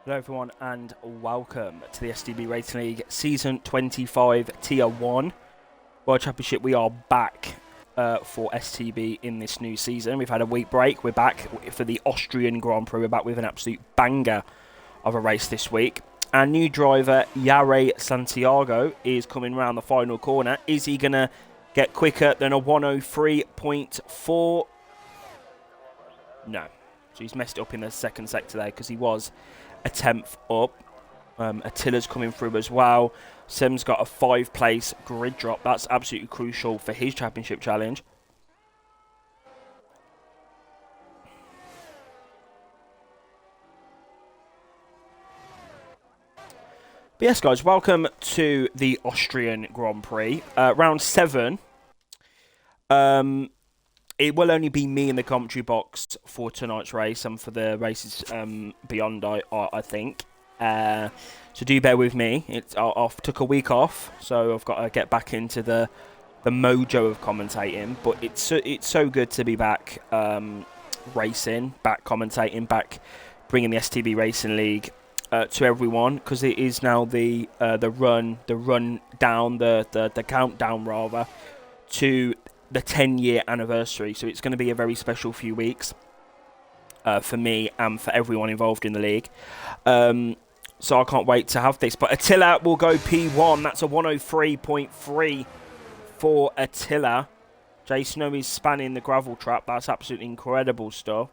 Hello everyone and welcome to the STB Racing League Season 25 Tier 1 World Championship. We are back for STB in this new season. We've had a week break. We're back for the Austrian Grand Prix. We're back with an absolute banger of a race this week. Our new driver, Yare Santiago, is coming round the final corner. Is he going to get quicker than a 103.4? No. So he's messed it up in the second sector there because he was a 10th up. Attila's coming through as well. Sem's got a 5-place grid drop. That's absolutely crucial for his championship challenge. But yes, guys, welcome to the Austrian Grand Prix. Round 7. It will only be me in the commentary box for tonight's race and for the races beyond, I think. So do bear with me. I took a week off, so I've got to get back into the mojo of commentating. But it's so good to be back racing, back commentating, back bringing the STB Racing League to everyone, because it is now the countdown rather to the 10-year anniversary. So it's going to be a very special few weeks for me and for everyone involved in the league. So I can't wait to have this. But Attila will go P1. That's a 103.3 for Attila. Jay Snow is spanning the gravel trap. That's absolutely incredible stuff.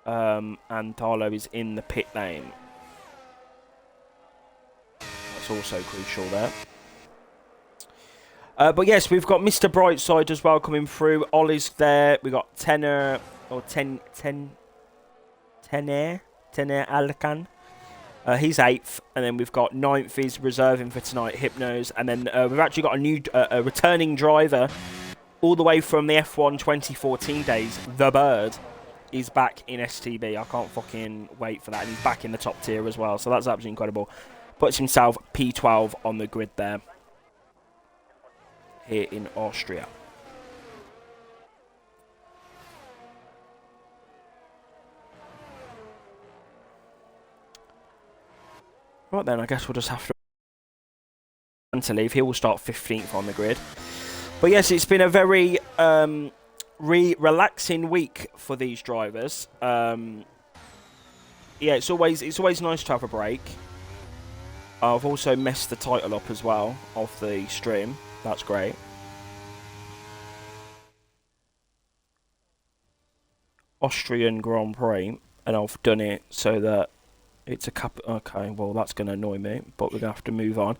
And Darlow is in the pit lane. That's also crucial there. But yes, we've got Mr. Brightside as well coming through. Ollie's there. We've got Tener Alcan. He's 8th. And then we've got 9th is reserving for tonight, Hypnos. And then we've actually got a new a returning driver all the way from the F1 2014 days. The Bird is back in STB. I can't fucking wait for that. And he's back in the top tier as well. So that's absolutely incredible. Puts himself P12 on the grid there. Here in Austria. Right then, I guess we'll just have to leave. He will start 15th on the grid. But yes, it's been a very relaxing week for these drivers. Yeah, it's always nice to have a break. I've also messed the title up as well of the stream. That's great. Austrian Grand Prix, and I've done it so that it's a cup. Okay, well, that's going to annoy me, but we're going to have to move on.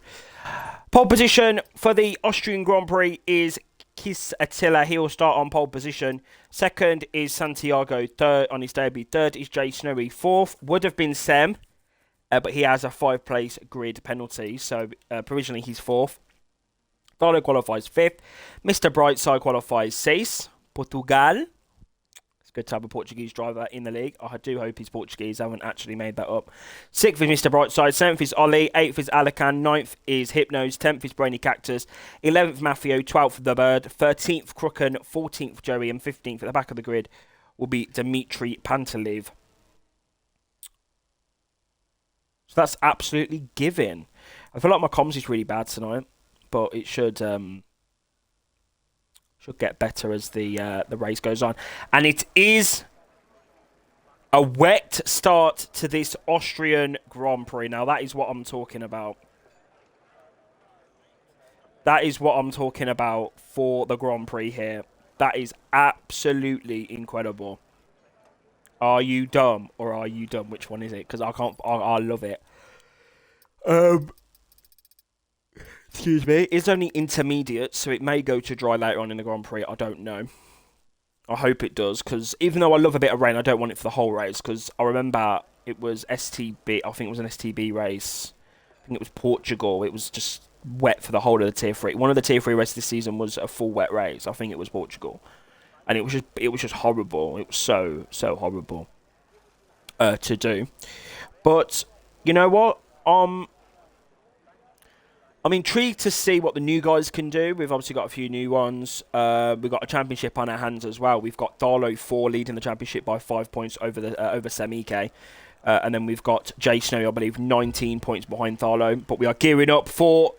Pole position for the Austrian Grand Prix is Kiss Attila. He will start on pole position. Second is Santiago, third on his debut. Third is Jay Snowy. Fourth would have been Sem, but he has a 5-place grid penalty, so provisionally he's 4th. Darlow qualifies 5th. Mr. Brightside qualifies 6th. Portugal. It's good to have a Portuguese driver in the league. I do hope he's Portuguese. I haven't actually made that up. 6th is Mr. Brightside. 7th is Ollie. 8th is Alacan. 9th is Hypnos. 10th is Brainy Cactus. 11th Mafio. 12th The Bird. 13th Crooken. 14th Joey. And 15th at the back of the grid will be Dmitry Pantelev. So that's absolutely given. I feel like my comms is really bad tonight, but it should get better as the race goes on. And it is a wet start to this Austrian Grand Prix. Now, that is what I'm talking about. That is what I'm talking about for the Grand Prix here. That is absolutely incredible. Are you dumb or are you dumb? Which one is it? Because I love it. Excuse me. It's only intermediate, so it may go to dry later on in the Grand Prix. I don't know. I hope it does, because even though I love a bit of rain, I don't want it for the whole race, because I remember it was STB. I think it was an STB race. I think it was Portugal. It was just wet for the whole of the Tier 3. One of the Tier 3 races this season was a full wet race. I think it was Portugal. And it was just horrible. It was so horrible to do. But you know what? I'm intrigued to see what the new guys can do. We've obviously got a few new ones. We've got a championship on our hands as well. We've got Darlow 4 leading the championship by 5 points over Semike. And then we've got Jay Snowy, I believe, 19 points behind Tharlo. But we are gearing up for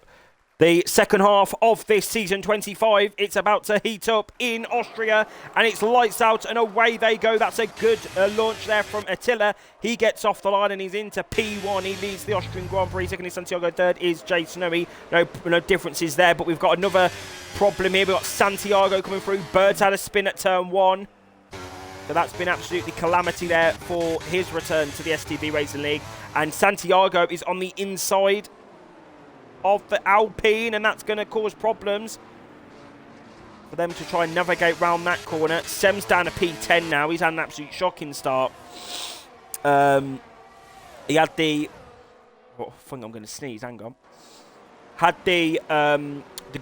the second half of this season 25. It's about to heat up in Austria, and it's lights out and away they go. That's a good launch there from Attila. He gets off the line and he's into P1. He leads the Austrian Grand Prix. Second is Santiago. Third is Jay Snowy. No differences there, but we've got another problem here. We've got Santiago coming through. Bird's had a spin at turn 1. So that's been absolutely calamity there for his return to the STB Racing League. And Santiago is on the inside of the Alpine, and that's going to cause problems for them to try and navigate round that corner. Sem's down to P10 now. He's had an absolute shocking start. He had the... Oh, I think I'm going to sneeze. Hang on. Had the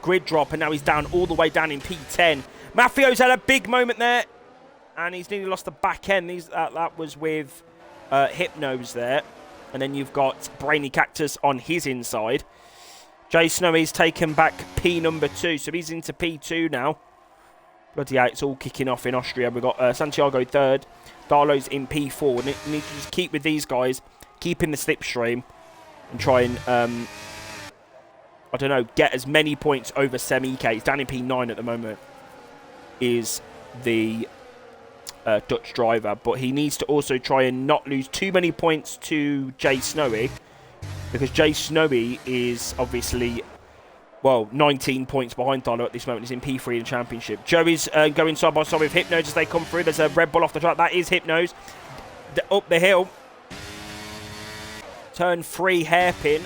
grid drop, and now he's down all the way down in P10. Mafio's had a big moment there, and he's nearly lost the back end. That was with Hypnos there. And then you've got Brainy Cactus on his inside. Jay Snowy's taken back P number 2, so he's into P2 now. Bloody hell, it's all kicking off in Austria. We've got Santiago 3rd. Darlow's in P4. We need to just keep with these guys, keep in the slipstream, and try and, I don't know, get as many points over Sem EK. He's down in P9 at the moment, is the Dutch driver. But he needs to also try and not lose too many points to Jay Snowy, because Jay Snowy is obviously, well, 19 points behind Tharlo at this moment. He's in P3 in the championship. Joey's going side by side with Hypnos as they come through. There's a Red Bull off the track. That is Hypnos. Up the hill. Turn 3 hairpin.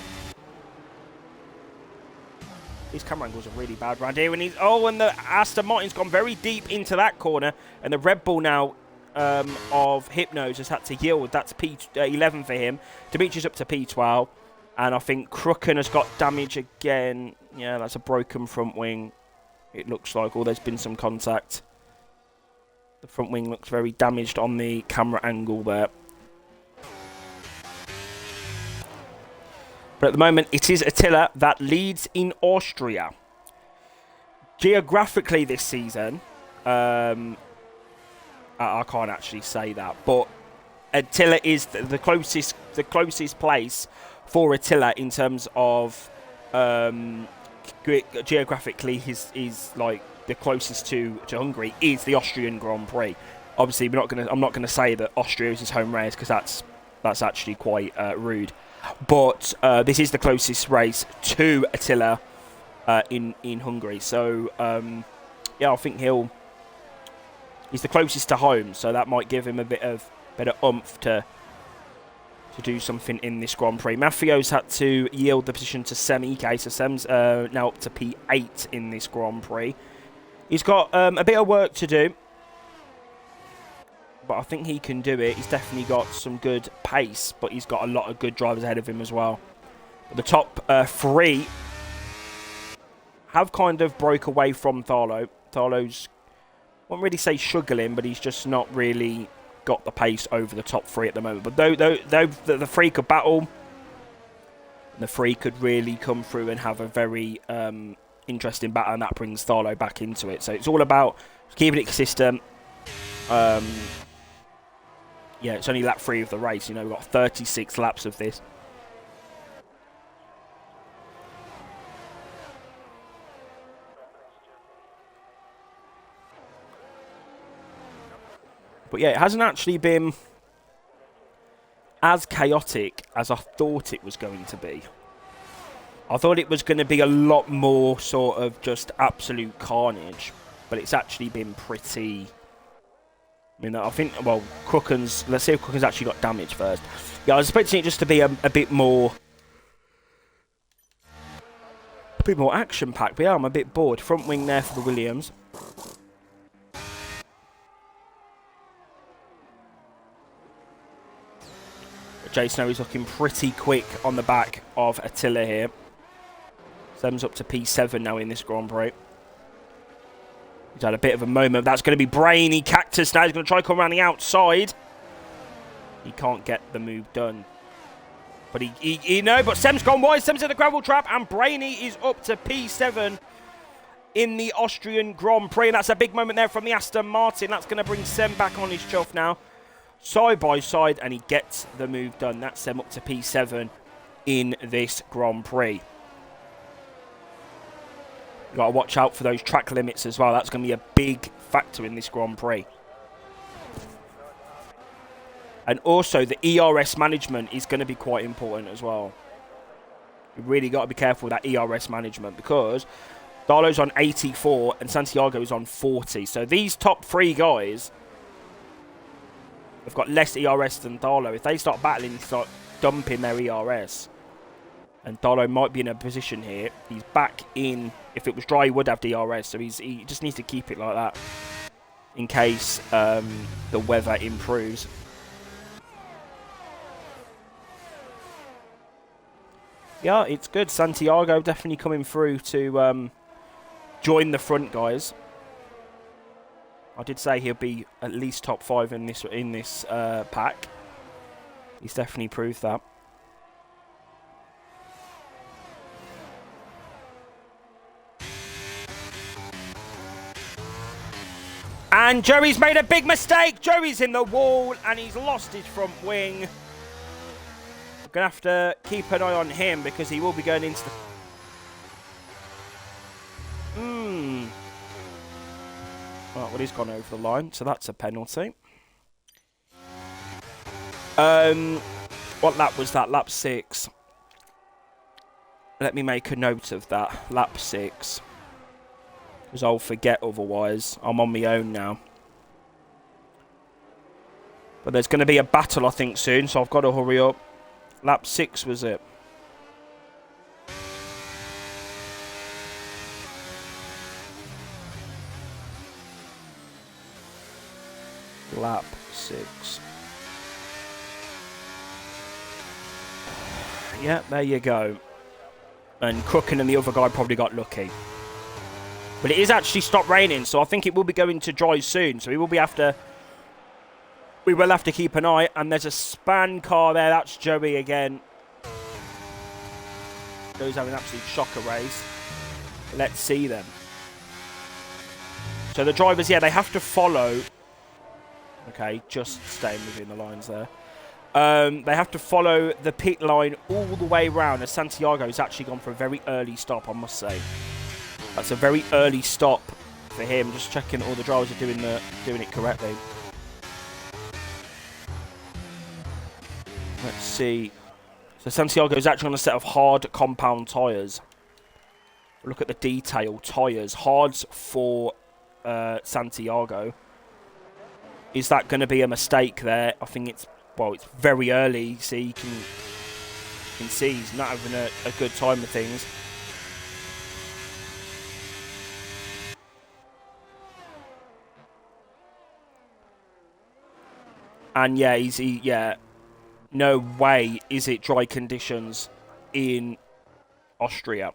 These camera angles are really bad around here. And and the Aston Martin's gone very deep into that corner. And the Red Bull now of Hypnos has had to yield. That's P11 for him. Dimitri's up to P12. And I think Crooken has got damage again. Yeah, that's a broken front wing. It looks like, there's been some contact. The front wing looks very damaged on the camera angle there. But at the moment, it is Attila that leads in Austria. Geographically this season, I can't actually say that, but Attila is the closest place for Attila in terms of geographically. He's like the closest to Hungary is the Austrian Grand Prix. Obviously, I'm not gonna say that Austria is his home race, because that's actually quite rude. But this is the closest race to Attila in Hungary. So yeah, I think he's the closest to home, so that might give him a bit of better oomph to do something in this Grand Prix. Mafio's had to yield the position to Sem EK, so Sem's now up to P8 in this Grand Prix. He's got a bit of work to do, but I think he can do it. He's definitely got some good pace, but he's got a lot of good drivers ahead of him as well. But the top 3 have kind of broke away from Tharlo. Tharlo's, I won't really say struggling, but he's just not really got the pace over the top 3 at the moment. But though the 3 could battle, the 3 could really come through and have a very interesting battle, and that brings Tharlo back into it. So it's all about keeping it consistent. Yeah, it's only lap 3 of the race. You know, we've got 36 laps of this. But yeah, it hasn't actually been as chaotic as I thought it was going to be. I thought it was going to be a lot more sort of just absolute carnage, but it's actually been pretty... I mean, I think, well, Crooken's... Let's see if Crooken's actually got damage first. Yeah, I was expecting it just to be a bit more... A bit more action-packed, but yeah, I'm a bit bored. Front wing there for the Williams. Jay Snowy's looking pretty quick on the back of Attila here. Sem's up to P7 now in this Grand Prix. He's had a bit of a moment. That's going to be Brainy Cactus now. He's going to try to come around the outside. He can't get the move done. But but Sem's gone wide. Sem's in the gravel trap, and Brainy is up to P7 in the Austrian Grand Prix. And that's a big moment there from the Aston Martin. That's going to bring Sem back on his chuff now. side by side, and he gets the move done. That's them up to P7 in this Grand Prix. You've got to watch out for those track limits as well. That's going to be a big factor in this Grand Prix. And also, the ERS management is going to be quite important as well. You've really got to be careful with that ERS management, because Darlow's on 84 and Santiago's on 40. So these top three guys have got less ERS than Darlow. If they start battling, start dumping their ERS, and Darlow might be in a position here. He's back in. If it was dry, he would have DRS. So he just needs to keep it like that in case the weather improves. Yeah, it's good. Santiago definitely coming through to join the front guys. I did say he'll be at least top 5 in this pack. He's definitely proved that. And Joey's made a big mistake. Joey's in the wall and he's lost his front wing. We're going to have to keep an eye on him because he will be going into the... Right, well, he's gone over the line, so that's a penalty. What lap was that? Lap 6. Let me make a note of that. Lap 6. Because I'll forget otherwise. I'm on my own now. But there's going to be a battle, I think, soon, so I've got to hurry up. Lap 6 was it? Lap 6. Yeah, there you go. And Crooken and the other guy probably got lucky. But it is actually stopped raining, so I think it will be going to dry soon. So we will have to keep an eye. And there's a span car there. That's Joey again. Joey's having an absolute shocker race. Let's see them. So the drivers, yeah, they have to follow. Okay, just staying within the lines there. They have to follow the pit line all the way around. As Santiago's actually gone for a very early stop, I must say. That's a very early stop for him. Just checking that all the drivers are doing it correctly. Let's see. So Santiago's actually on a set of hard compound tyres. Look at the detail. Tyres. Hards for Santiago. Is that going to be a mistake there? I think it's very early. See, you can see he's not having a good time with things. And yeah, no way is it dry conditions in Austria.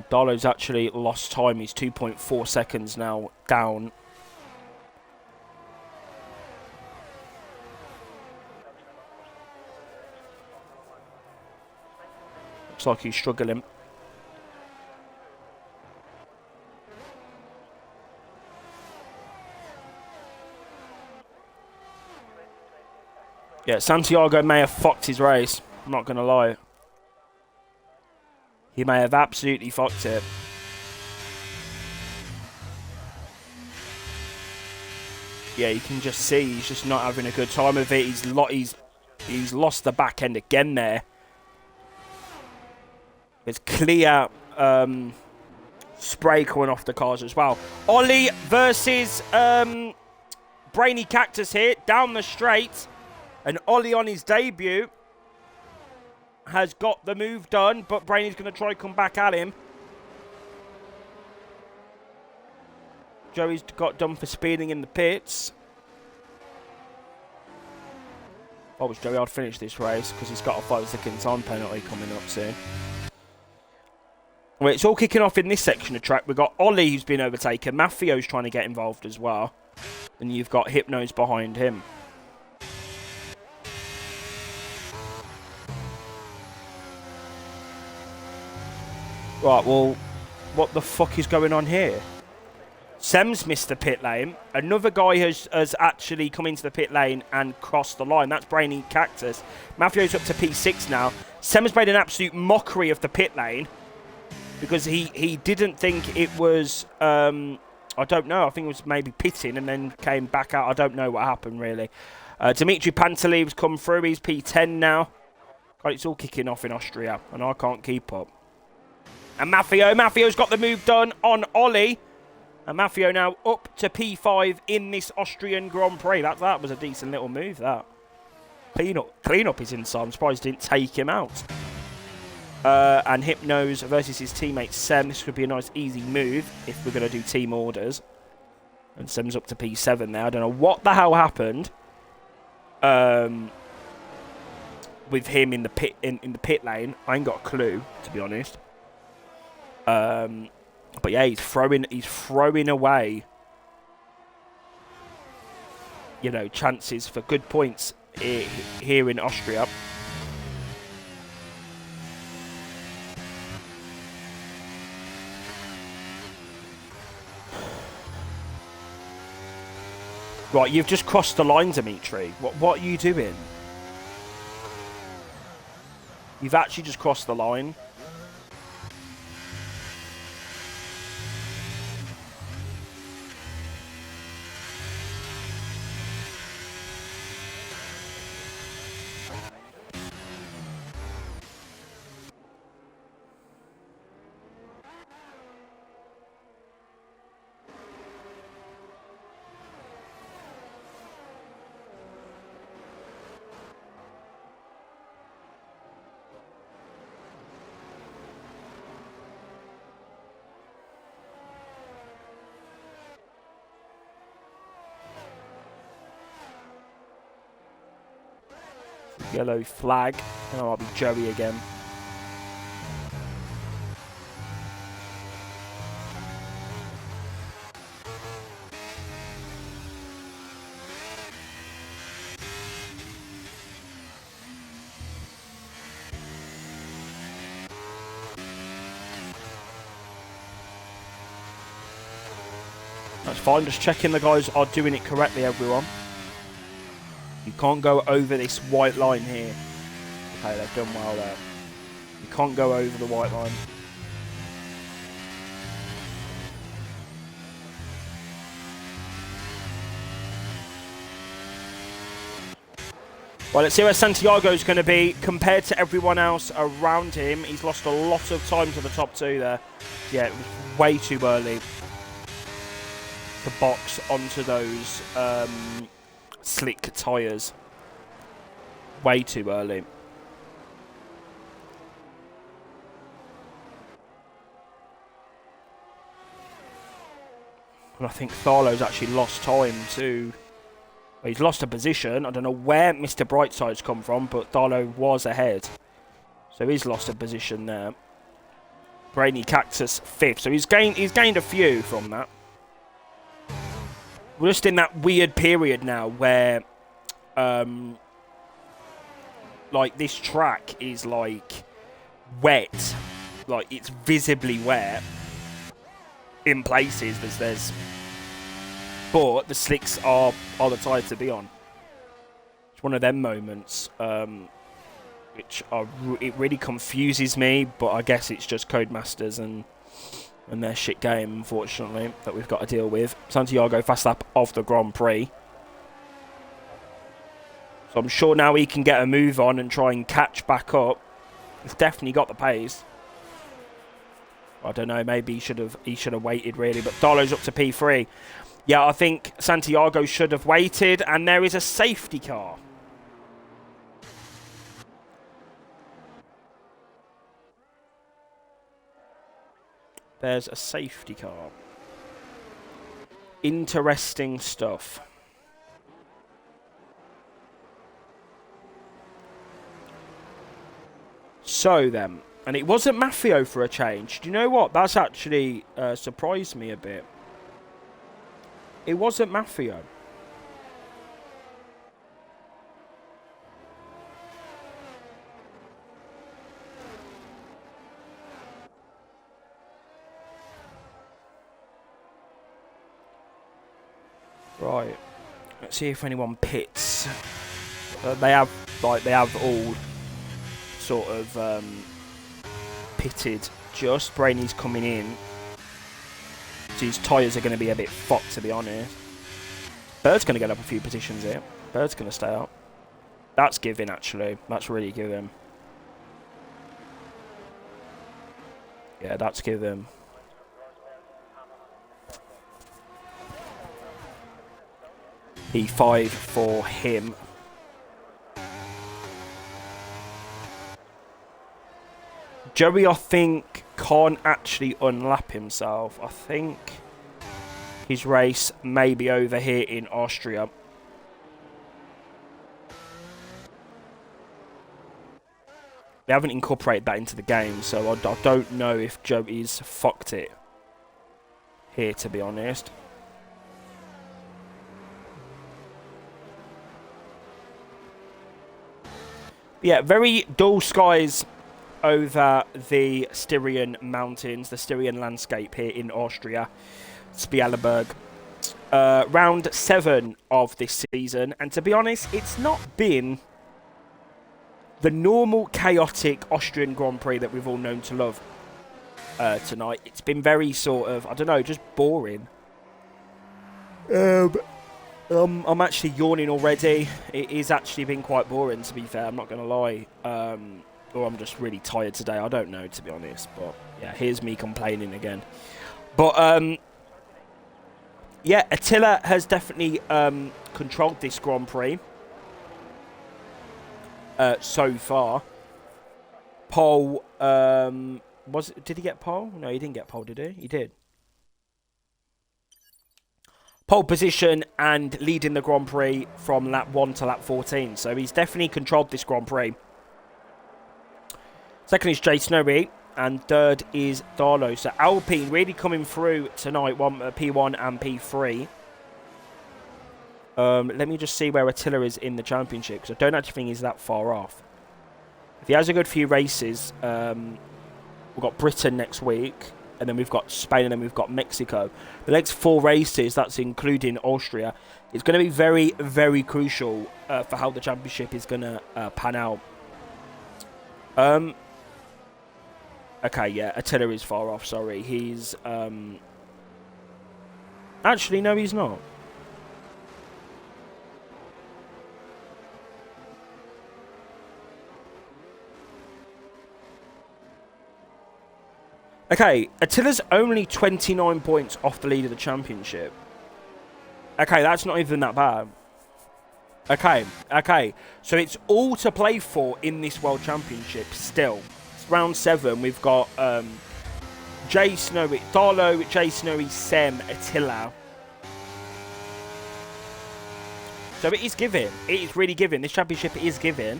Darlow's actually lost time. He's 2.4 seconds now down. Looks like he's struggling. Yeah, Santiago may have fucked his race. I'm not going to lie. He may have absolutely fucked it. Yeah, you can just see he's just not having a good time of it. He's lost the back end again there. There's clear spray coming off the cars as well. Ollie versus Brainy Cactus here down the straight. And Ollie on his debut has got the move done, but Brainy's going to try come back at him. Joey's got done for speeding in the pits. If I was Joey, I'd finish this race because he's got a 5 seconds on penalty coming up soon. Well, it's all kicking off in this section of track. We've got Ollie who's been overtaken. Mafio's trying to get involved as well. And you've got Hypno's behind him. Right, well, what the fuck is going on here? Sem's missed the pit lane. Another guy has actually come into the pit lane and crossed the line. That's Brainy Cactus. Mafio's up to P6 now. Sem's made an absolute mockery of the pit lane because he didn't think it was, I don't know, I think it was maybe pitting and then came back out. I don't know what happened, really. Dimitri Pantelev's come through. He's P10 now. God, it's all kicking off in Austria, and I can't keep up. And Mafio's got the move done on Ollie. And Mafio now up to P5 in this Austrian Grand Prix. That was a decent little move, that. Clean up his inside. I'm surprised he didn't take him out. And Hypnos versus his teammate Sem. This would be a nice, easy move if we're going to do team orders. And Sem's up to P7 there. I don't know what the hell happened with him in the pit in the pit lane. I ain't got a clue, to be honest. But yeah, he's throwing away, you know, chances for good points here in Austria. Right, you've just crossed the line, Dimitri. What are you doing? You've actually just crossed the line. Yellow flag, and I'll be Joey again. That's fine, just checking the guys are doing it correctly, everyone. You can't go over this white line here. Okay, they've done well there. You can't go over the white line. Well, let's see where Santiago's going to be compared to everyone else around him. He's lost a lot of time to the top two there. Yeah, it was way too early to box onto those slick tyres. Way too early. And I think Tharlo's actually lost time too. Well, he's lost a position. I don't know where Mr. Brightside's come from, but Tharlo was ahead. So he's lost a position there. Brainy Cactus 5th. So he's gained a few from that. We're just in that weird period now where like this track is like wet, like it's visibly wet in places. But the slicks are the tyre to be on. It's one of them moments which it really confuses me, but I guess it's just Codemasters and their shit game, unfortunately, that we've got to deal with. Santiago, fast lap of the Grand Prix. So I'm sure now he can get a move on and try and catch back up. He's definitely got the pace. I don't know, maybe he should have waited, really. But Darlow's up to P3. Yeah, I think Santiago should have waited, and there is a safety car. There's a safety car. Interesting stuff. So then, and it wasn't Mafio for a change. Do you know what? That's actually surprised me a bit. It wasn't Mafio. Right. Let's see if anyone pits. They have all sort of pitted. Just Brainey's coming in. So his tyres are going to be a bit fucked, to be honest. Bird's going to get up a few positions here. Bird's going to stay up. That's giving, actually. That's really giving. Yeah, that's giving. P5 for him. Joey, I think, can't actually unlap himself. I think his race may be over here in Austria. They haven't incorporated that into the game, so I don't know if Joey's fucked it here, to be honest. Yeah, very dull skies over the Styrian mountains, the Styrian landscape here in Austria, Spielberg. Round 7 of this season, and to be honest, it's not been the normal chaotic Austrian Grand Prix that we've all known to love tonight. It's been very sort of, I don't know, just boring. I'm actually yawning already. It is actually been quite boring, to be fair. I'm not going to lie. Or I'm just really tired today. I don't know, to be honest. But yeah, here's me complaining again. But yeah, Attila has definitely controlled this Grand Prix so far. Pole, did he get pole? No, he didn't get pole, did he? He did. Pole position and leading the Grand Prix from lap 1 to lap 14. So he's definitely controlled this Grand Prix. Second is Jay Snowy. And third is Darlow. So Alpine really coming through tonight. P1 and P3. Let me just see where Attila is in the championship, because I don't actually think he's that far off. If he has a good few races, we've got Britain next week. And then we've got Spain, and then we've got Mexico. The next 4 races, that's including Austria, is going to be very, very crucial for how the championship is going to pan out. Okay, yeah, Attila is far off, sorry. He's... Actually, no, he's not. Okay, Attila's only 29 points off the lead of the championship. Okay, that's not even that bad. Okay. So it's all to play for in this World Championship still. It's round 7. We've got Jay Snowy, Darlow, Jay Snowy, Sem, Attila. So it is giving. It is really giving. This championship is giving.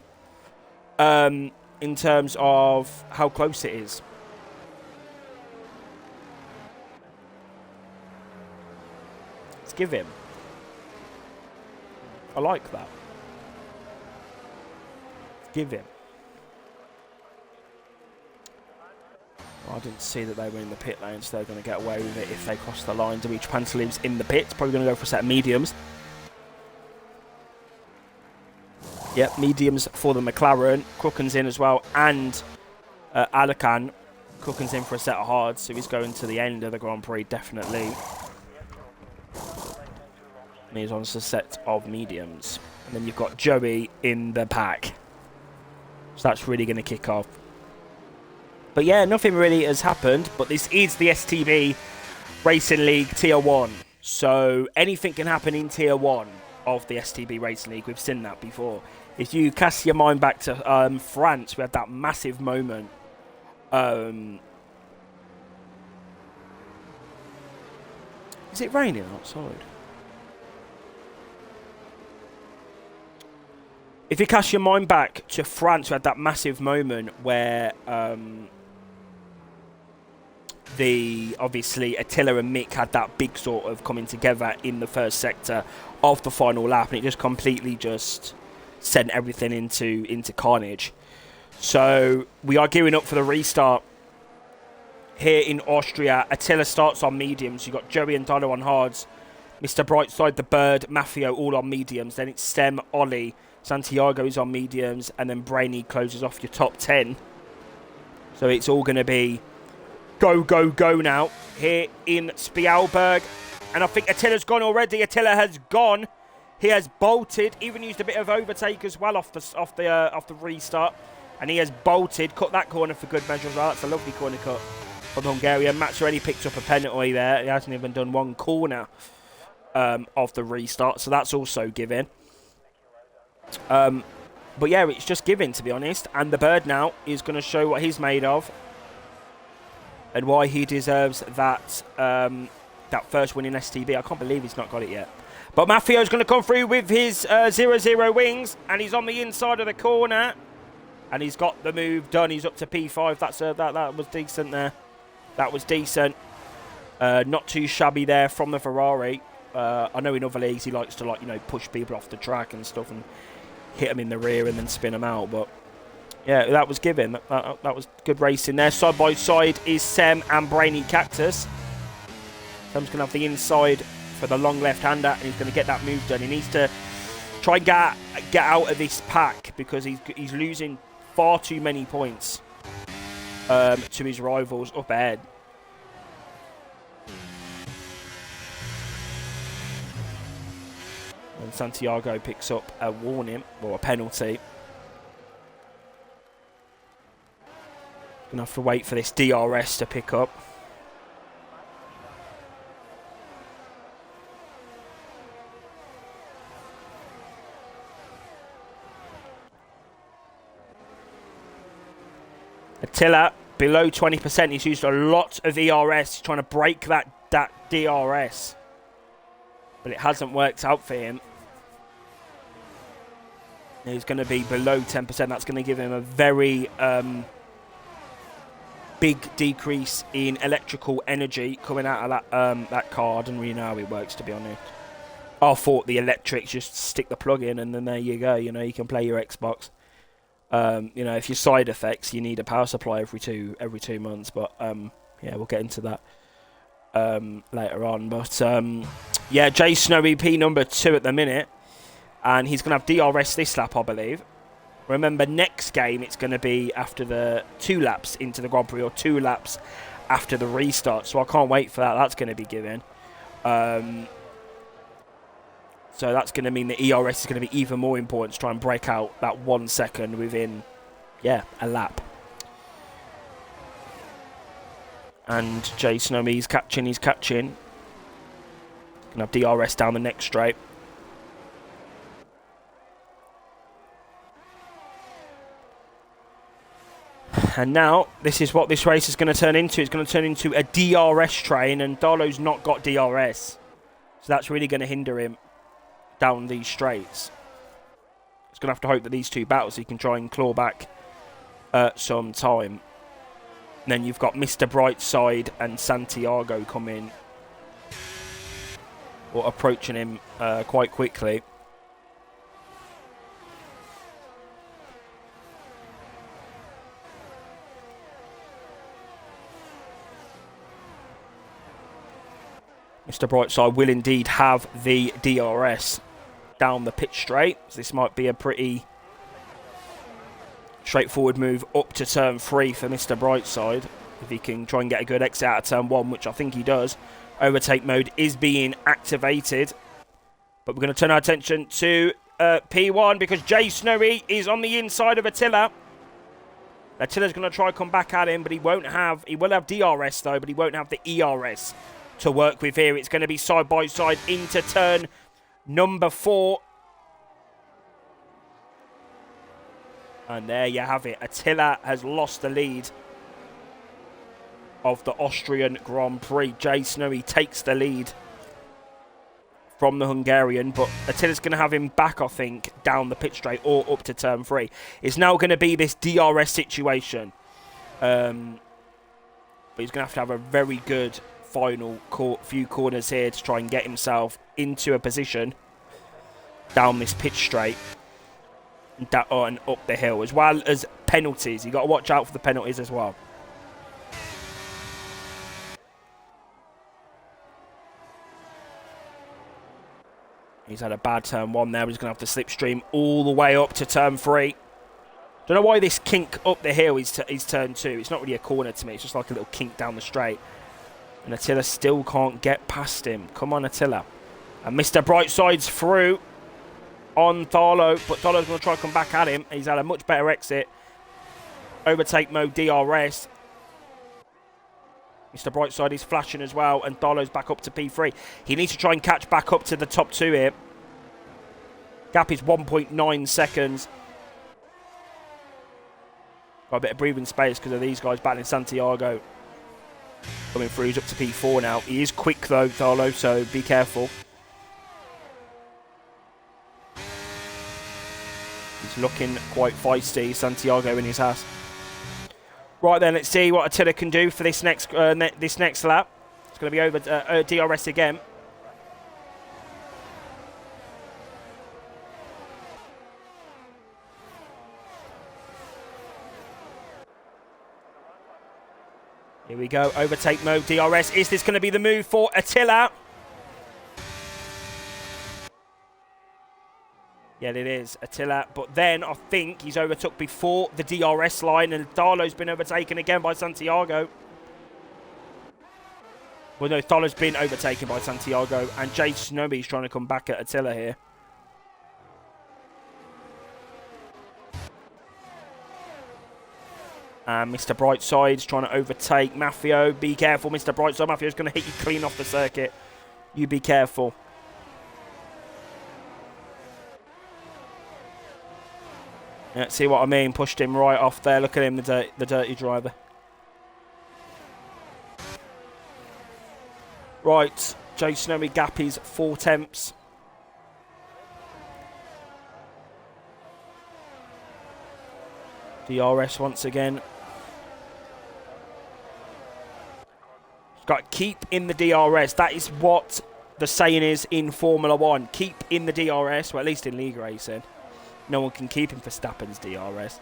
In terms of how close it is. Give him. I like that. Give him. I didn't see that they were in the pit lane, so they're going to get away with it if they cross the line. Dimitri Panteliv's in the pits. Probably going to go for a set of mediums. Yep, mediums for the McLaren. Crooken's in as well. And Alakan. Crooken's in for a set of hards, so he's going to the end of the Grand Prix, definitely. And he's on a set of mediums. And then you've got Joey in the pack. So that's really going to kick off. But yeah, nothing really has happened. But this is the STB Racing League Tier 1. So anything can happen in Tier 1 of the STB Racing League. We've seen that before. If you cast your mind back to France, we had that massive moment. Is it raining outside? If you cast your mind back to France, we had that massive moment where obviously Attila and Mick had that big sort of coming together in the first sector of the final lap, and it just completely just sent everything into carnage. So we are gearing up for the restart here in Austria. Attila starts on mediums. You've got Joey and Darlow on hards. Mr. Brightside, the Bird, Maffio all on mediums. Then it's Stem, Ollie, Santiago is on mediums, and then Brainy closes off your top 10. So it's all going to be go, go, go now here in Spielberg. And I think Attila's gone already. Attila has gone. He has bolted, even used a bit of overtake as well off the restart. And he has bolted, cut that corner for good measure as well. That's a lovely corner cut from Hungarian. Matt's already picked up a penalty there. He hasn't even done one corner of the restart, so that's also given. But yeah, it's just given, to be honest. And the Bird now is going to show what he's made of and why he deserves that that first win in STB. I can't believe he's not got it yet. But Maffio's going to come through with his 0-0 wings, and he's on the inside of the corner. And he's got the move done. He's up to P5. That was decent there. That was decent. Not too shabby there from the Ferrari. I know in other leagues he likes to, like, you know, push people off the track and stuff and hit them in the rear and then spin them out. But yeah, that was given. That was good racing there. Side by side is Sem and Brainy Cactus. Sem's going to have the inside for the long left-hander, and he's going to get that move done. He needs to try and get out of this pack because he's losing far too many points to his rivals up ahead. And Santiago picks up a warning, or a penalty. Gonna have to wait for this DRS to pick up. Attila, below 20%. He's used a lot of ERS. He's trying to break that DRS. But it hasn't worked out for him. He's going to be below 10%. That's going to give him a very big decrease in electrical energy coming out of that card. And we know how it works, to be honest. I thought the electrics, just stick the plug in and then there you go. You know, you can play your Xbox. You know, if your side effects, you need a power supply every two months. But yeah, we'll get into that later on. But yeah, Jay Snowy P number 2 at the minute, and he's going to have DRS this lap, I believe. Remember, next game it's going to be after the 2 laps into the Grand Prix, or 2 laps after the restart. So I can't wait for that. That's going to be given. So that's going to mean the ERS is going to be even more important to try and break out that 1 second within, yeah, a lap. And Jay Snowy, he's catching. Going to have DRS down the next straight. And now, this is what this race is going to turn into. It's going to turn into a DRS train, and Darlow's not got DRS. So that's really going to hinder him down these straights. He's going to have to hope that these 2 battles he can try and claw back some time. And then you've got Mr. Brightside and Santiago coming, or approaching him quite quickly. Mr. Brightside will indeed have the DRS down the pitch straight. So this might be a pretty straightforward move up to turn 3 for Mr. Brightside. If he can try and get a good exit out of turn 1, which I think he does. Overtake mode is being activated. But we're going to turn our attention to P1 because Jay Snowy is on the inside of Attila. Attila's going to try and come back at him, but he will have DRS though, but he won't have the ERS to work with here. It's going to be side by side into turn number 4. And there you have it. Attila has lost the lead of the Austrian Grand Prix. Jay Snowy takes the lead from the Hungarian, but Attila's going to have him back, I think, down the pit straight or up to turn 3. It's now going to be this DRS situation. But he's going to have a very good final few corners here to try and get himself into a position down this pitch straight and up the hill, as well as penalties. You've got to watch out for the penalties as well. He's had a bad turn 1 there. He's going to have to slipstream all the way up to turn 3. Don't know why this kink up the hill is turn 2. It's not really a corner to me. It's just like a little kink down the straight. And Attila still can't get past him. Come on, Attila. And Mr. Brightside's through on Tharlo, but Tharlo's going to try and come back at him. He's had a much better exit. Overtake mode DRS. Mr. Brightside is flashing as well, and Tharlo's back up to P3. He needs to try and catch back up to the top 2 here. Gap is 1.9 seconds. Got a bit of breathing space because of these guys battling Santiago. Coming through, he's up to P4 now. He is quick though, Tharlo, so be careful. He's looking quite feisty, Santiago in his ass. Right then, let's see what Attila can do for this next lap. It's going to be over DRS again. Here we go, overtake mode, DRS. Is this going to be the move for Attila? Yeah, it is, Attila. But then I think he's overtook before the DRS line, and Tharlo's been overtaken again by Santiago. Well, no, Tharlo's been overtaken by Santiago, and Jay Snowby's trying to come back at Attila here. And Mr. Brightside's trying to overtake Mafio. Be careful, Mr. Brightside. Mafio's going to hit you clean off the circuit. You be careful. Yeah, see what I mean? Pushed him right off there. Look at him, the dirty driver. Right, Jay Snowy gap is 4 tenths. DRS once again. Got to keep in the DRS. That is what the saying is in Formula 1. Keep in the DRS. Well, at least in league racing. No one can keep him for Verstappen's DRS.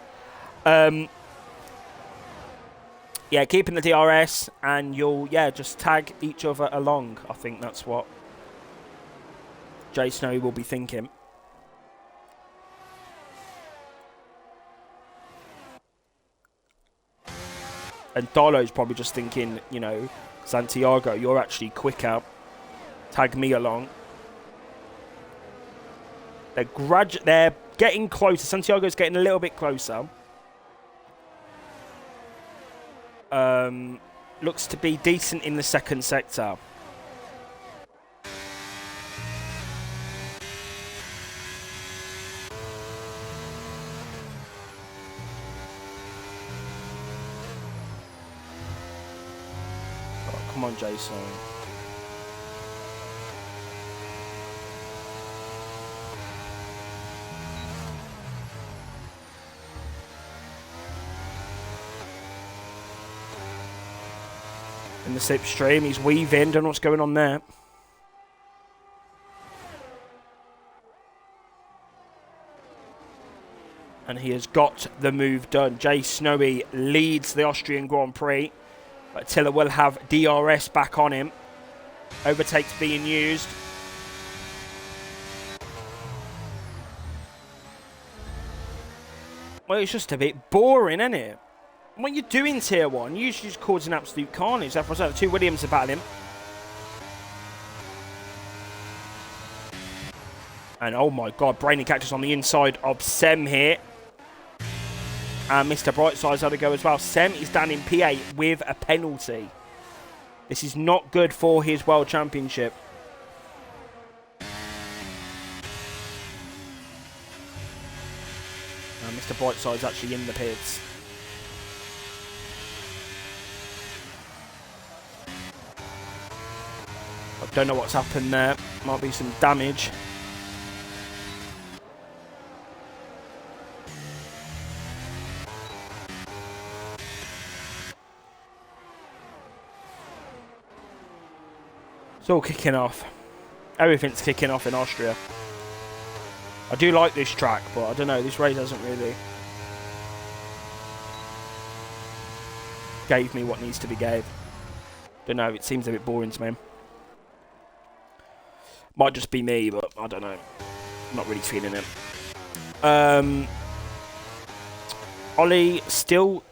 Yeah, keep in the DRS and you'll, just tag each other along. I think that's what Jay Snowy will be thinking. And Tharlo's probably just thinking, you know, Santiago, you're actually quicker. Tag me along. They're getting closer. Santiago's getting a little bit closer. Looks to be decent in the second sector. Come on, Jason. In the slipstream, he's weaving. Don't know what's going on there. And he has got the move done. Jay Snowy leads the Austrian Grand Prix. But Attila will have DRS back on him. Overtakes being used. Well, it's just a bit boring, isn't it? When you're doing Tier 1, you usually just cause an absolute carnage. That's what's up. 2 Williams are battling him. And oh my god, Brainy Cactus on the inside of Sem here. And Mr. Brightside's had to go as well. Sem is down in P8 with a penalty. This is not good for his World Championship. And Mr. Brightside's actually in the pits. I don't know what's happened there. Might be some damage. It's all kicking off. Everything's kicking off in Austria. I do like this track, but I don't know, this race hasn't really gave me what needs to be gave. Don't know, it seems a bit boring to me. Might just be me, but I don't know. I'm not really feeling it. Ollie still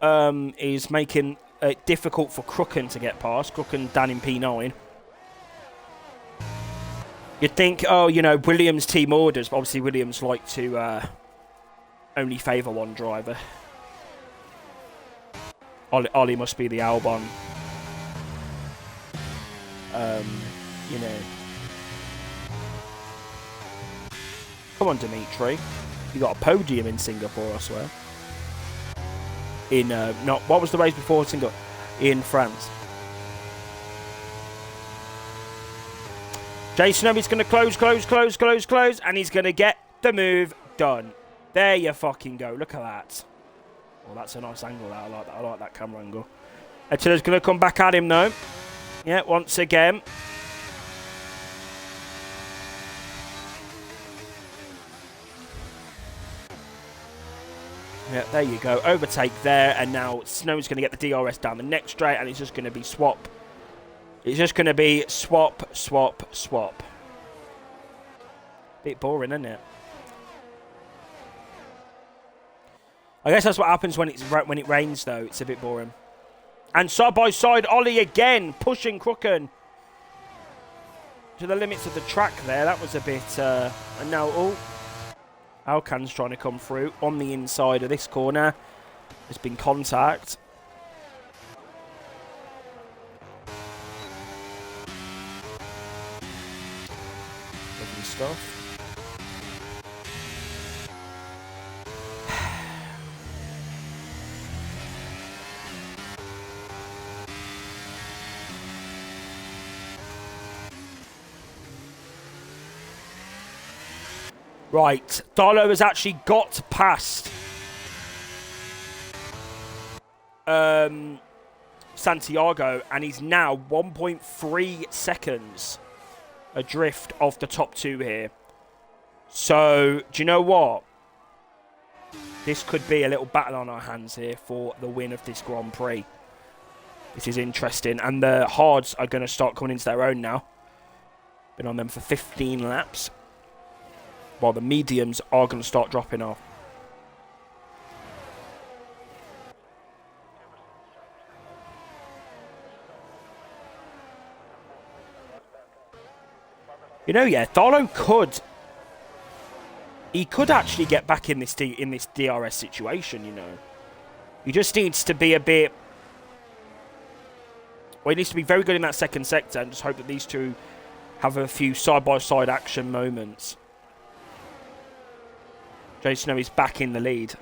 is making it difficult for Crooken to get past. Crooken down in P9. You'd think, oh, you know, Williams team orders, but obviously Williams like to only favour one driver. Ollie must be the Albon. You know. Come on, Dimitri. You got a podium in Singapore, I swear. In, not, what was the race before Singapore? In France. Jason Obi's going to close, and he's going to get the move done. There you fucking go. Look at that. Well, that's a nice angle. I like that. I like that camera angle. Attila's going to come back at him, though. Yeah, once again. Yeah, there you go. Overtake there, and now Snow's going to get the DRS down the next straight, and it's just going to be swap. It's just going to be swap, swap, swap. Bit boring, isn't it? I guess that's what happens when it rains, though. It's a bit boring. And side by side, Ollie again pushing Crooken to the limits of the track there. That was a bit. And now, Alcan's trying to come through on the inside of this corner. There's been contact. Lovely stuff. Right, Darlow has actually got past Santiago, and he's now 1.3 seconds adrift of the top two here. So, do you know what? This could be a little battle on our hands here for the win of this Grand Prix. This is interesting, and the hards are going to start coming into their own now. Been on them for 15 laps. While the mediums are going to start dropping off. You know, yeah, Darlow could. He could actually get back in this DRS situation. You know, he just needs to be a bit. Well, he needs to be very good in that second sector, and just hope that these two have a few side-by-side action moments. Jason is back in the lead.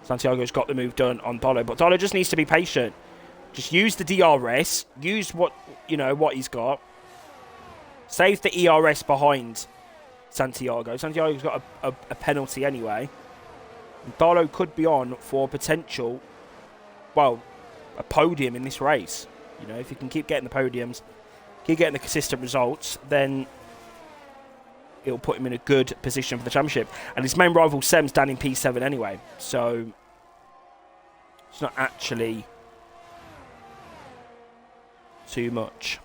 Santiago's got the move done on Darlow, but Darlow just needs to be patient. Just use the DRS. Use what he's got. Save the ERS behind Santiago. Santiago's got a penalty anyway. And Darlow could be on for potential, well, a podium in this race. You know, if you can keep getting the podiums, keep getting the consistent results, then it'll put him in a good position for the championship. And his main rival, Sem's, down in P7 anyway. So, it's not actually too much.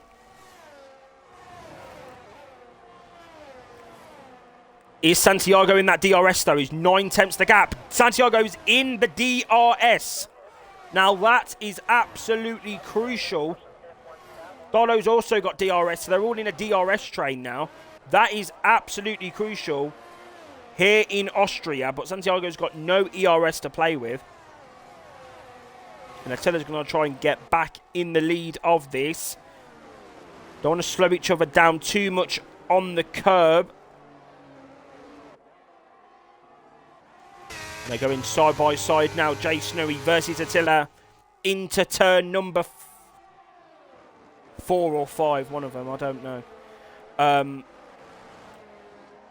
Is Santiago in that DRS, though? He's 9 tenths the gap. Santiago's in the DRS. Now, that is absolutely crucial. Darlow's also got DRS, so they're all in a DRS train now. That is absolutely crucial here in Austria, but Santiago's got no ERS to play with. And Attila's going to try and get back in the lead of this. Don't want to slow each other down too much on the curb. And they're going side by side now. Jay Snowy versus Attila into turn number 4 or 5. One of them, I don't know.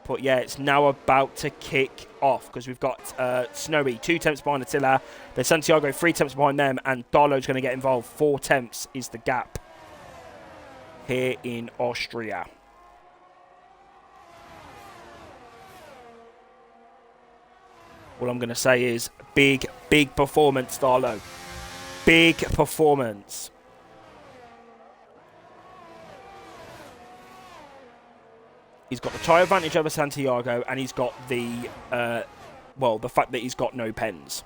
But yeah, it's now about to kick off because we've got Snowy 2 tenths behind Attila. There's Santiago 3 tenths behind them, and Darlow's going to get involved. 4 tenths is the gap here in Austria. All I'm going to say is big performance, Darlow. Big performance. He's got the tyre advantage over Santiago, and he's got the, the fact that he's got no pens.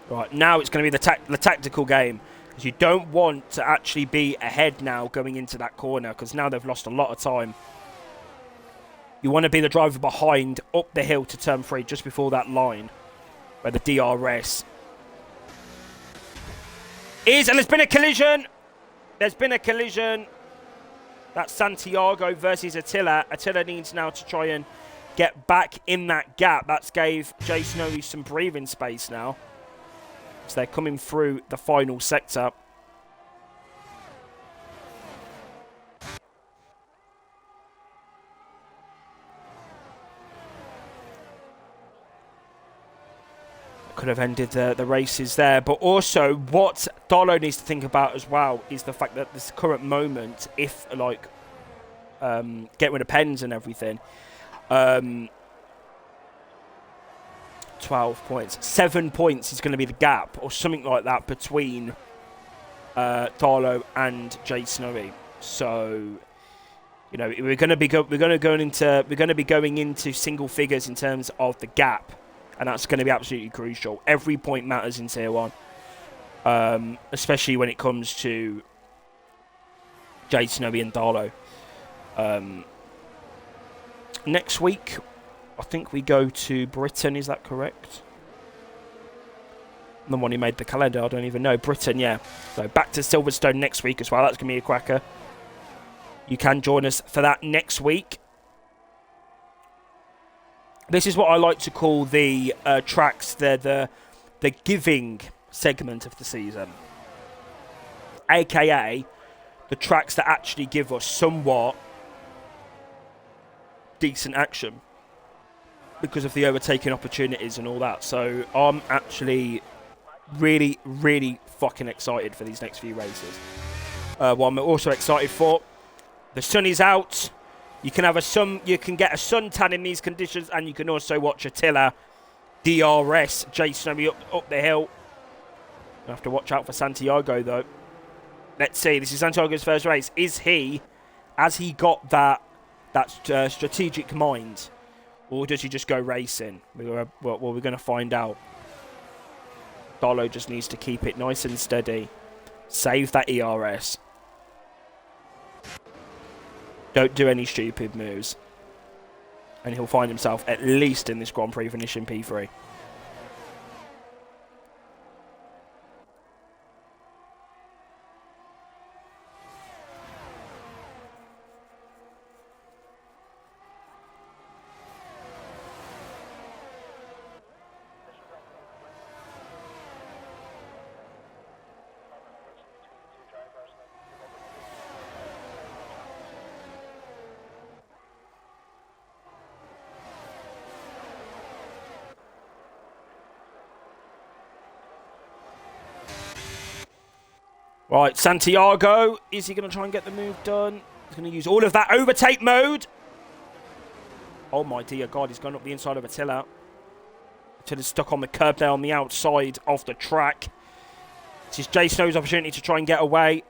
Right, now it's going to be the tactical game. Because you don't want to actually be ahead now going into that corner, because now they've lost a lot of time. You want to be the driver behind, up the hill to turn 3, just before that line, where the DRS is. And there's been a collision. There's been a collision. That's Santiago versus Attila. Attila needs now to try and get back in that gap. That's gave Jay Snowy some breathing space now. So they're coming through the final sector. Could have ended the races there. But also, what Darlow needs to think about as well is the fact that this current moment, if, like, get rid of pens and everything, 12 points. 7 points is going to be the gap, or something like that, between Darlow and Jay Snowy. So, you know, we're going to be going into single figures in terms of the gap, and that's going to be absolutely crucial. Every point matters in Tier 1, especially when it comes to Jay Snowy and Darlow. Next week, I think we go to Britain, is that correct? The one who made the calendar, I don't even know. Britain, yeah. So back to Silverstone next week as well. That's going to be a cracker. You can join us for that next week. This is what I like to call the tracks, the giving segment of the season. AKA the tracks that actually give us somewhat decent action, because of the overtaking opportunities and all that. So I'm actually really, really fucking excited for these next few races. What I'm also excited for, the sun is out. You can get a suntan in these conditions, and you can also watch Attila DRS Jay Snowy up the hill. You have to watch out for Santiago though. Let's see. This is Santiago's first race. Has he got that strategic mind? Or does he just go racing? We're going to find out. Darlow just needs to keep it nice and steady. Save that ERS. Don't do any stupid moves. And he'll find himself at least in this Grand Prix finishing P3. Right, Santiago, is he going to try and get the move done? He's going to use all of that overtake mode. Oh my dear God, he's gone up the inside of Attila. Attila's stuck on the curb there on the outside of the track. This is Jay Snow's opportunity to try and get away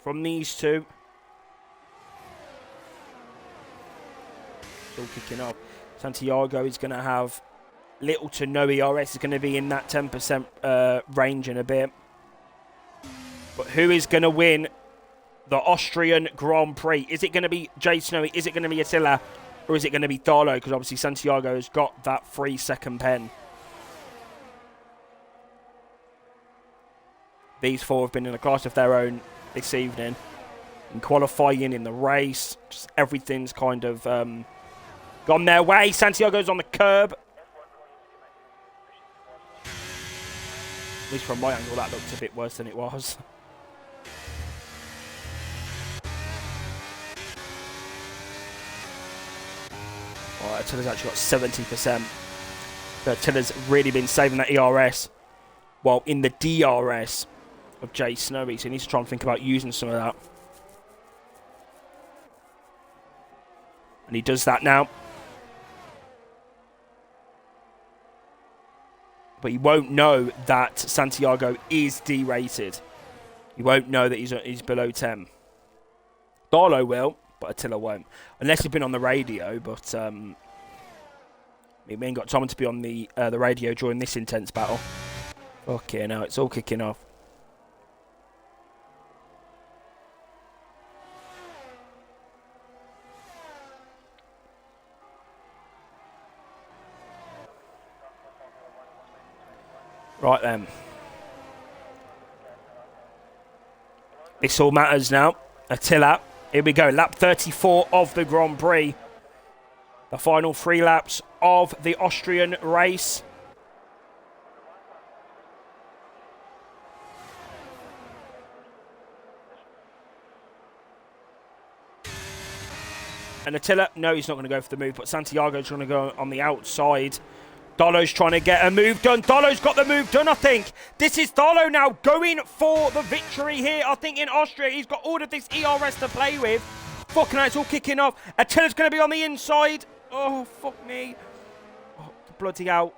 from these two. Still kicking off. Santiago is going to have little to no ERS. Is going to be in that 10% range in a bit. But who is going to win the Austrian Grand Prix? Is it going to be Jay Snowy? Is it going to be Attila? Or is it going to be Darlow? Because obviously Santiago has got that 3-second pen. These four have been in a class of their own this evening. In qualifying, in the race. Just everything's kind of gone their way. Santiago's on the curb. At least from my angle, that looked a bit worse than it was. Alright, Attila's actually got 70%. But Attila's really been saving that ERS while in the DRS of Jay Snowy. So he needs to try and think about using some of that. And he does that now. But he won't know that Santiago is derated. He won't know that he's below 10. Darlow will, but Attila won't. Unless he's been on the radio, but we ain't got time to be on the radio during this intense battle. Okay, now it's all kicking off. Right then. This all matters now. Attila. Here we go. Lap 34 of the Grand Prix. The final 3 laps of the Austrian race. And Attila, no, he's not going to go for the move, but Santiago's going to go on the outside. Darlow's trying to get a move done. Darlow's got the move done, I think. This is Darlow now going for the victory here. I think in Austria, he's got all of this ERS to play with. Fucking hell, it's all kicking off. Attila's going to be on the inside. Oh, fuck me. Oh, bloody hell.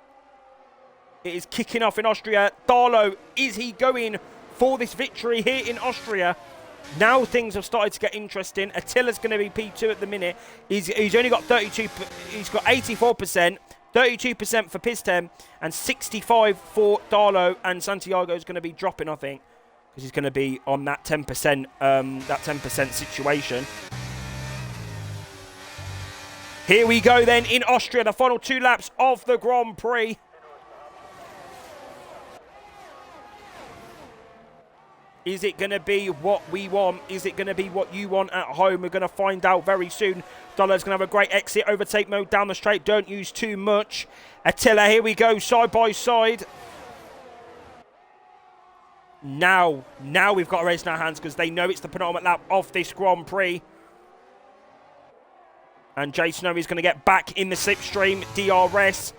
It is kicking off in Austria. Darlow, is he going for this victory here in Austria? Now things have started to get interesting. Attila's going to be P2 at the minute. He's only got 32. He's got 84%. 32% for Pistem and 65% for Darlow, and Santiago's going to be dropping, I think, because he's going to be on that 10% situation. Here we go then in Austria, the final 2 laps of the Grand Prix. Is it going to be what we want? Is it going to be what you want at home? We're going to find out very soon. Darlow's going to have a great exit, overtake mode down the straight. Don't use too much. Attila, here we go, side by side. Now we've got a race in our hands because they know it's the penultimate lap of this Grand Prix. And Jay Snow is going to get back in the slipstream. DRS,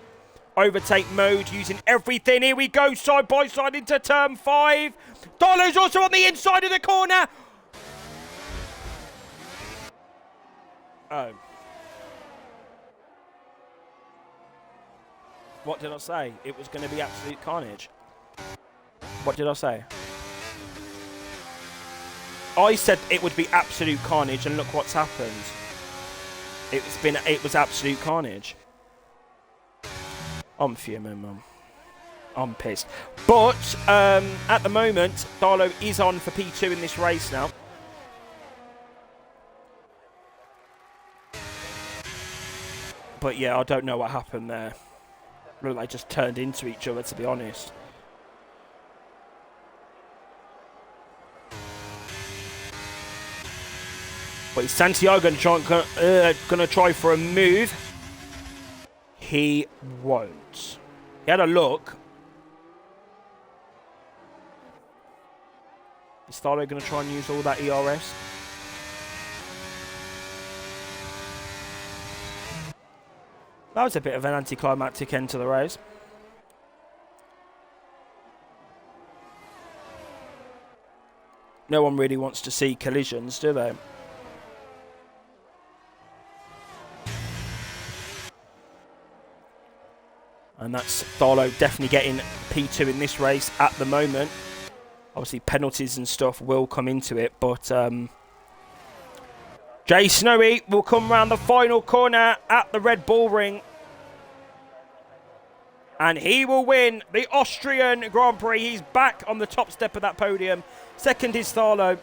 overtake mode, using everything. Here we go, side by side into turn 5. Darlow's also on the inside of the corner. Oh. What did I say? It was going to be absolute carnage. What did I say? I said it would be absolute carnage, and look what's happened. It was absolute carnage. I'm fuming, Mum. I'm pissed. But at the moment, Darlow is on for P2 in this race now. But yeah, I don't know what happened there. Look, they just turned into each other, to be honest. But is Santiago going to try for a move? He won't. He had a look. Is Darlow going to try and use all that ERS? That was a bit of an anticlimactic end to the race. No one really wants to see collisions, do they? And that's Darlow definitely getting P2 in this race at the moment. Obviously, penalties and stuff will come into it, but Jay Snowy will come round the final corner at the Red Bull Ring. And he will win the Austrian Grand Prix. He's back on the top step of that podium. Second is Darlow.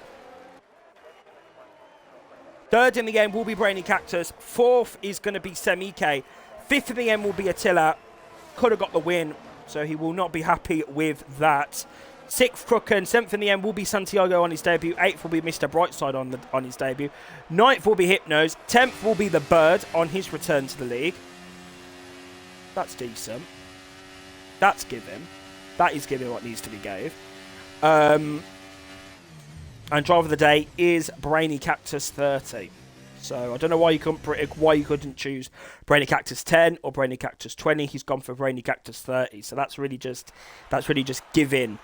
Third in the end will be Brainy Cactus. Fourth is going to be Semike. Fifth in the end will be Attila. Could have got the win, so he will not be happy with that. Sixth, Crooken. Seventh in the end will be Santiago on his debut. Eighth will be Mr. Brightside on his debut. Ninth will be Hypnos. 10th will be the Bird on his return to the league. That's decent. That's given. That is given what needs to be gave. And driver of the day is Brainy Cactus 30. So I don't know why you couldn't choose Brainy Cactus 10 or Brainy Cactus 20. He's gone for Brainy Cactus 30. So that's really just giving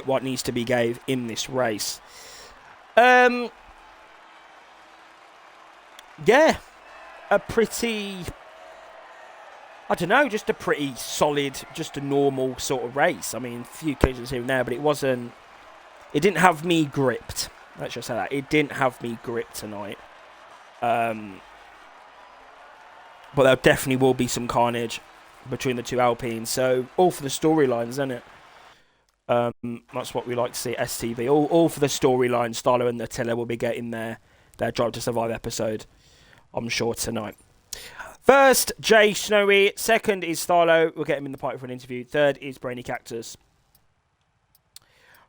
what needs to be gave in this race. Yeah, a pretty I don't know, just a pretty solid, just a normal sort of race. I mean, a few collisions here and there, but it wasn't. It didn't have me gripped. Let's just say that it didn't have me gripped tonight. But there definitely will be some carnage between the two Alpines. So all for the storylines, isn't it? That's what we like to see at STB. All for the storyline. Stylo and Attila will be getting their Drive to Survive episode, I'm sure, tonight. First, Jay Snowy. Second is Stylo. We'll get him in the pipe for an interview. Third is Brainy Cactus.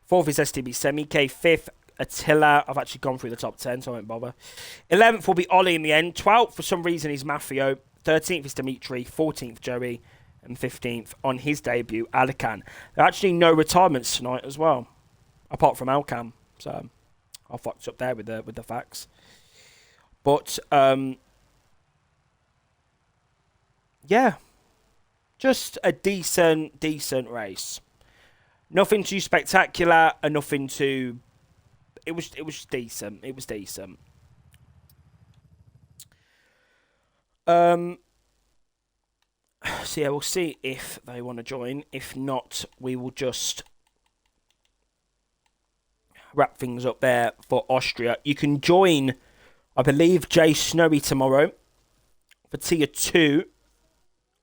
Fourth is STB Semi K. Fifth, Attila. I've actually gone through the top 10, so I won't bother. 11th will be Ollie in the end. 12th, for some reason, is Mafio. 13th is Dimitri. 14th, Joey. And 15th, on his debut, Alcan. There are actually no retirements tonight as well, apart from Alcan. So I fucked up there with the facts. But, yeah. Just a decent race. Nothing too spectacular and nothing too... It was decent. It was decent. So yeah, we'll see if they want to join. If not, we will just wrap things up there for Austria. You can join, I believe, Jay Snowy tomorrow for Tier 2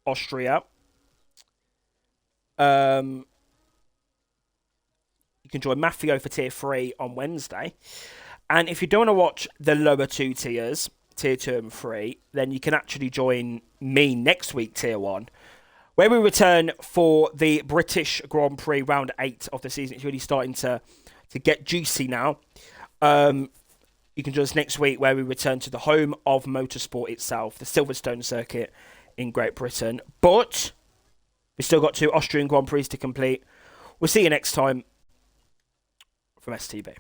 Austria. You can join Mafio for Tier 3 on Wednesday. And if you don't want to watch the lower two tiers, Tier 2 and 3, then you can actually join me next week, Tier 1, where we return for the British Grand Prix Round 8 of the season. It's really starting to get juicy now. You can join us next week, where we return to the home of motorsport itself, the Silverstone circuit in Great Britain. But we've still got 2 Austrian Grand Prix to complete. We'll see you next time from STB.